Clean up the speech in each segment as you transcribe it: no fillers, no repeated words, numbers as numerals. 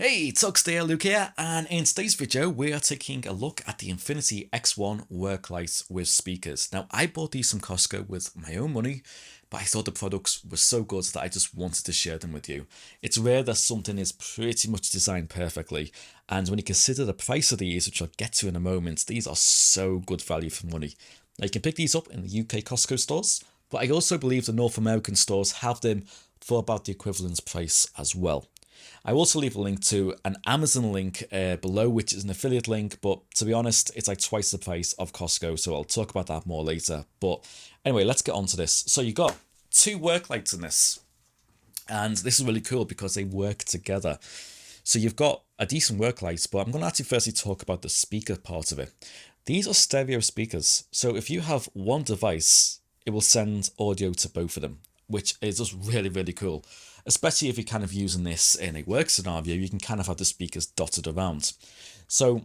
Hey, COSTCO Luke here, and in today's video we are taking a look at the Infinity X1 Worklights with speakers. Now, I bought these from Costco with my own money, but I thought the products were so good that I just wanted to share them with you. It's rare that something is pretty much designed perfectly, and when you consider the price of these, which I'll get to in a moment, these are so good value for money. Now, you can pick these up in the UK Costco stores, but I also believe the North American stores have them for about the equivalent price as well. I will also leave a link to an Amazon link below, which is an affiliate link, but to be honest, it's like twice the price of Costco, so I'll talk about that more later. But anyway, let's get on to this. So you got two work lights in this, and this is really cool because they work together. So you've got a decent work light, but I'm going to actually firstly talk about the speaker part of it. These are stereo speakers, so if you have one device, it will send audio to both of them, which is just really, really cool. Especially if you're kind of using this in a work scenario, you can kind of have the speakers dotted around. So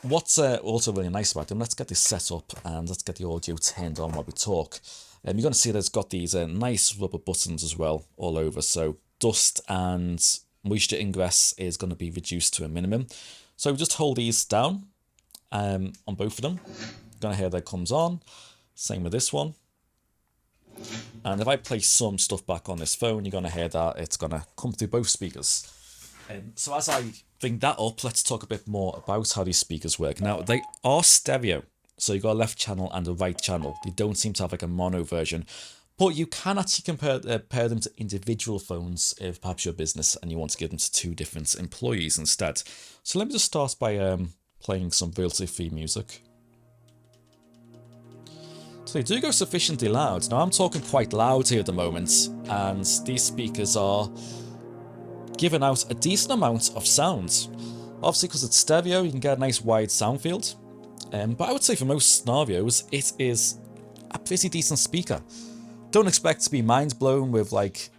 what's also really nice about them, let's get this set up and let's get the audio turned on while we talk. You're going to see that it's got these nice rubber buttons as well all over, so dust and moisture ingress is going to be reduced to a minimum. So we just hold these down on both of them. You're going to hear that comes on. Same with this one. And if I place some stuff back on this phone, you're going to hear that it's going to come through both speakers. So as I bring that up, let's talk a bit more about how these speakers work. Now, they are stereo. So you've got a left channel and a right channel. They don't seem to have like a mono version. But you can actually pair them to individual phones if perhaps you're a business and you want to give them to two different employees instead. So let me just start by playing some royalty-free music. So they do go sufficiently loud. Now I'm talking quite loud here at the moment, and these speakers are giving out a decent amount of sound. Obviously because it's stereo, you can get a nice wide sound field, but I would say for most scenarios it is a pretty decent speaker. Don't expect to be mind blown with what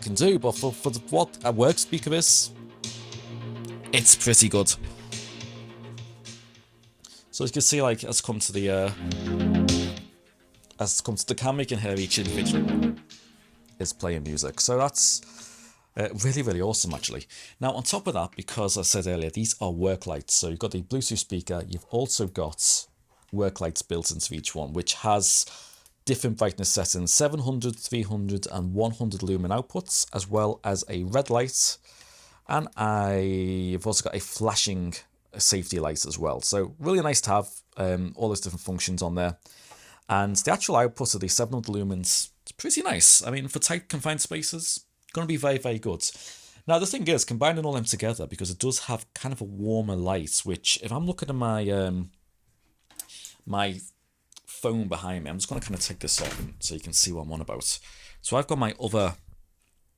I can do, but for what a work speaker is, it's pretty good. So as you can see, like as come to the camera, you can hear each individual is playing music. So that's really, really awesome actually. Now on top of that, because I said earlier, these are work lights. So you've got the Bluetooth speaker, you've also got work lights built into each one, which has different brightness settings, 700, 300 and 100 lumen outputs, as well as a red light. And I've also got a flashing safety light as well. So really nice to have all those different functions on there. And the actual output of the 700 lumens is pretty nice. I mean, for tight confined spaces, going to be very, very good. Now the thing is, combining all them together, because it does have kind of a warmer light, which if I'm looking at my my phone behind me, I'm just going to kind of take this off so you can see what I'm on about. So I've got my other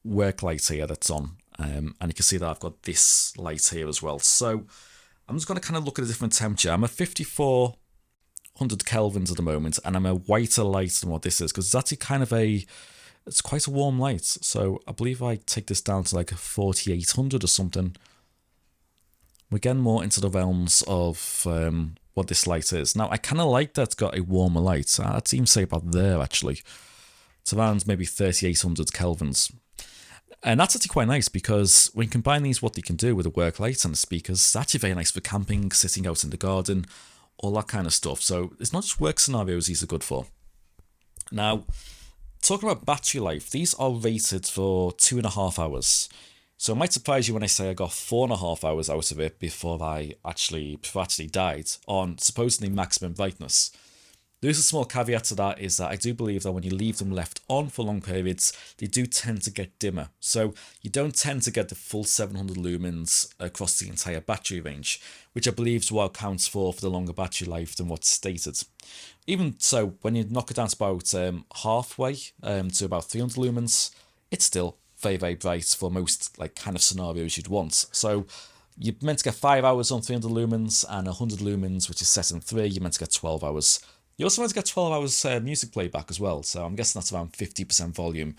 work light here that's on, and you can see that I've got this light here as well. So I'm just going to kind of look at a different temperature. I'm at 5400 kelvins at the moment, and I'm a whiter light than what this is, because it's actually kind of it's quite a warm light. So I believe I take this down to like a 4800 or something. We're getting more into the realms of what this light is. Now, I kind of like that it's got a warmer light. I'd even say about there, actually. It's around maybe 3800 kelvins. And that's actually quite nice, because when you combine these, what you can do with the work lights and the speakers, it's actually very nice for camping, sitting out in the garden, all that kind of stuff. So it's not just work scenarios these are good for. Now, talking about battery life, these are rated for 2.5 hours. So it might surprise you when I say I got 4.5 hours out of it before I actually died on supposedly maximum brightness. There is a small caveat to that, is that I do believe that when you leave them left on for long periods, they do tend to get dimmer. So you don't tend to get the full 700 lumens across the entire battery range, which I believe is what accounts for the longer battery life than what's stated. Even so, when you knock it down to about halfway to about 300 lumens, it's still very, very bright for most like kind of scenarios you'd want. So you're meant to get 5 hours on 300 lumens, and 100 lumens, which is set in 3, you're meant to get 12 hours. You also meant to get 12 hours music playback as well, so I'm guessing that's around 50% volume.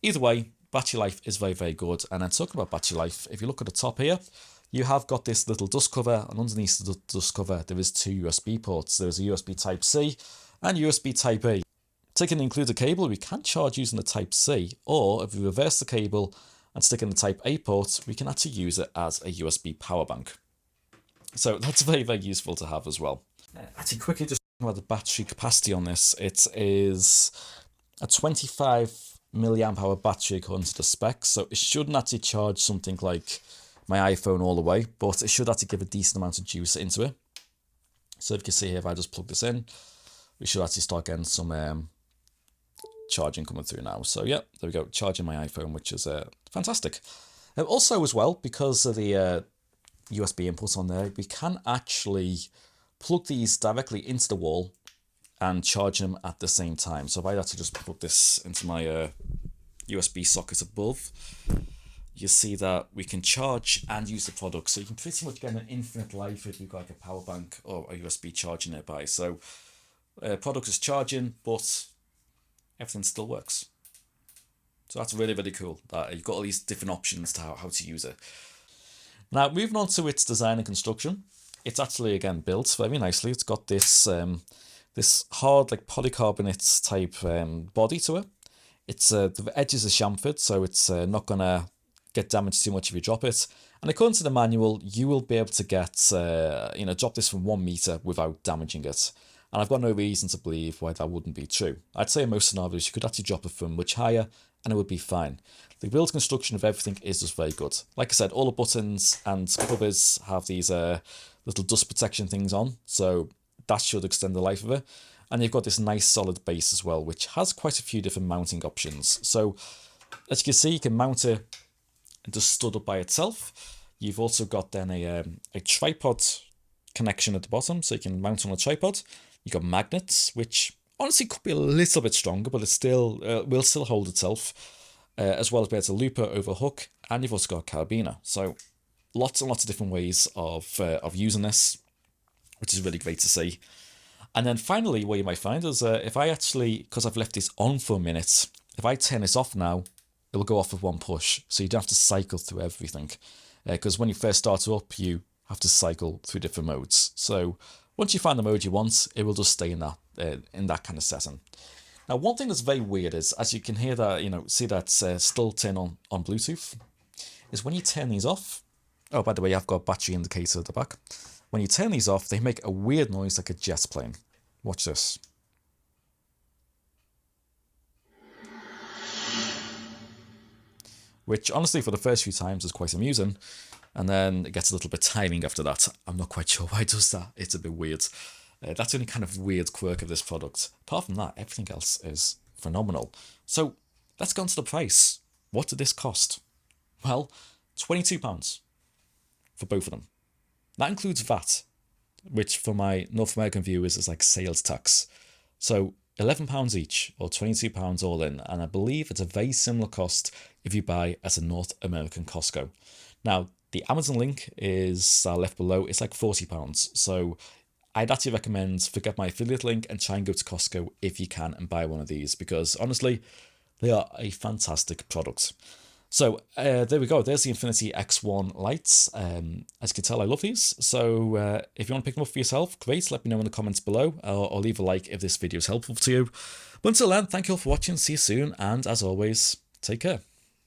Either way, battery life is very, very good. And then talking about battery life, if you look at the top here, you have got this little dust cover, and underneath the dust cover there is two USB ports. There's a USB Type-C and USB Type-A. Taking include a cable, we can charge using the Type-C, or if we reverse the cable and stick in the Type A port, we can actually use it as a USB power bank. So that's very, very useful to have as well. Actually, quickly just talking about the battery capacity on this, it is a 25 milliamp hour battery according to the specs, so it shouldn't actually charge something like my iPhone all the way, but it should actually give a decent amount of juice into it. So if you can see here, if I just plug this in, we should actually start getting some charging coming through now. So yeah, there we go, charging my iPhone, which is fantastic. Also as well, because of the USB input on there, we can actually plug these directly into the wall and charge them at the same time. So if I actually just plug this into my USB socket above, you see that we can charge and use the product. So you can pretty much get an infinite life if you've got like a power bank or a USB charger nearby. So product is charging, but everything still works. So that's really, really cool that you've got all these different options to how to use it. Now, moving on to its design and construction, it's actually, again, built very nicely. It's got this this hard, like polycarbonate type body to it. It's the edges are chamfered, so it's not going to get damaged too much if you drop it. And according to the manual, you will be able to get, drop this from 1 meter without damaging it. And I've got no reason to believe why that wouldn't be true. I'd say in most scenarios, you could actually drop it from much higher and it would be fine. The build construction of everything is just very good. Like I said, all the buttons and covers have these little dust protection things on, so that should extend the life of it. And you've got this nice solid base as well, which has quite a few different mounting options. So as you can see, you can mount it and just stood up by itself. You've also got then a tripod connection at the bottom, so you can mount on a tripod. You've got magnets, which honestly could be a little bit stronger, but it still will still hold itself, as well as be able to loop it over a hook, and you've also got a carabiner. So lots and lots of different ways of using this, which is really great to see. And then finally, what you might find is if I actually, because I've left this on for a minute, if I turn this off now, it will go off with one push. So you don't have to cycle through everything. Because when you first start up, you have to cycle through different modes. So once you find the mode you want, it will just stay in that kind of setting. Now, one thing that's very weird is, as you can hear that, see that still turn on Bluetooth, is when you turn these off. Oh, by the way, I've got a battery indicator at the back. When you turn these off, they make a weird noise like a jet plane. Watch this. Which, honestly, for the first few times is quite amusing. And then it gets a little bit tiring after that. I'm not quite sure why it does that. It's a bit weird. That's the only kind of weird quirk of this product. Apart from that, everything else is phenomenal. So, let's go on to the price. What did this cost? Well, £22 for both of them. That includes VAT, which for my North American viewers is like sales tax. So £11 each, or £22 all in, and I believe it's a very similar cost if you buy at a North American Costco. Now, the Amazon link is left below. It's like £40. So I'd actually recommend forget my affiliate link and try and go to Costco if you can and buy one of these, because honestly, they are a fantastic product. So there we go. There's the Infinity X1 lights. As you can tell, I love these. So if you want to pick them up for yourself, great. Let me know in the comments below, or leave a like if this video is helpful to you. But until then, thank you all for watching. See you soon. And as always, take care.